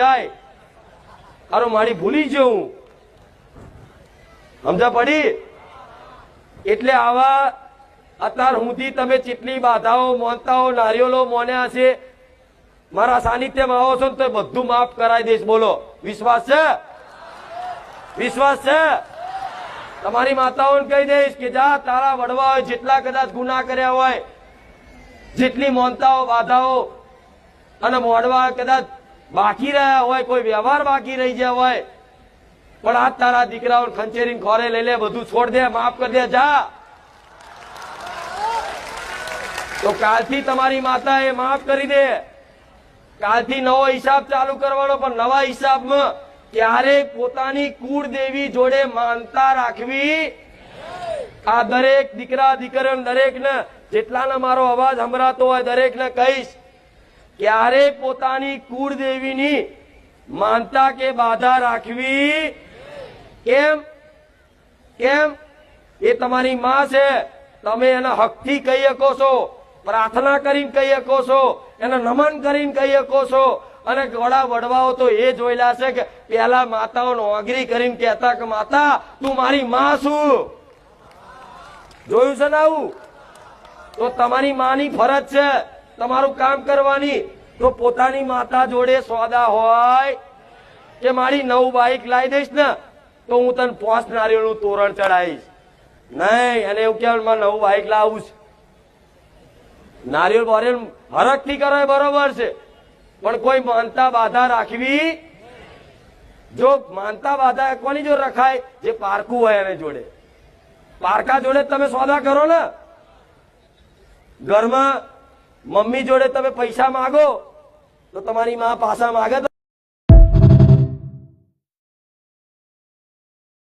अरे मारी भूली जो हूं समझा पड़ी એટલે આવા અત્યાર સુધી તમે જેટલી બાધાઓ મોનતાઓ નારિયેલો મોન્યા છે મારા સાનિધ્યમાં આવો છો તો બધું માફ કરાવી દઈશ બોલો વિશ્વાસ છે તમારી માતાઓને કહી દઈશ કે જા તારા વડવા હોય જેટલા કદાચ ગુના કર્યા હોય જેટલી મોનતાઓ બાધાઓ અને મોડવા કદાચ બાકી રહ્યા હોય કોઈ વ્યવહાર બાકી રહી ગયા હોય પણ આ તારા દીકરાઓ ખંચેરીને ખોરે લઈ લે બધું છોડ દે માફ કરી દે જા તો કાલથી તમારી માતા એ માફ કરી દે કાલથી નવો હિસાબ ચાલુ કરવાનો પણ નવા હિસાબમાં ક્યારેક પોતાની કુળદેવી જોડે માનતા રાખવી આ દરેક દીકરા દીકરીઓ દરેકને જેટલાને મારો અવાજ સંભળાતો હોય દરેકને કહીશ ક્યારે પોતાની કુળદેવીની માનતા કે બાધા રાખવી કેમ કેમ એ તમારી માં છે તમે એના હકથી કહી શકો છો પ્રાર્થના કરીને કહી શકો છો એને નમન કરીને કહી શકો છો અને ઘોડા વડવાઓ તો એ જોયેલા છે કે પેલા માતાઓને ઓગરી કરીને કહેતા કે માતા તું મારી માં છું જોયું છે ને આવું તો તમારી માની ફરજ છે તમારું કામ કરવાની તો પોતાની માતા જોડે સોદા હોય કે મારી નવું બાઈક લાવી દઈશ ને તો હું તને 5 નારિયેળનું તોરણ ચડાવીશ નહીં અને એવું કેવું મારે નવું બાઈક લાવવું છે નારિયેળ બોરિયેળ હરખથી કરો એ બરોબર છે પણ કોઈ માનતા બાધા રાખવી જો માનતા બાધા કોની જોડે રખાય જે પારકું હોય એને જોડે પારકા જોડે તમે સોદા કરો ને ઘરમાં મમ્મી જોડે તમે પૈસા માંગો તો તમારી માં પાછા માંગે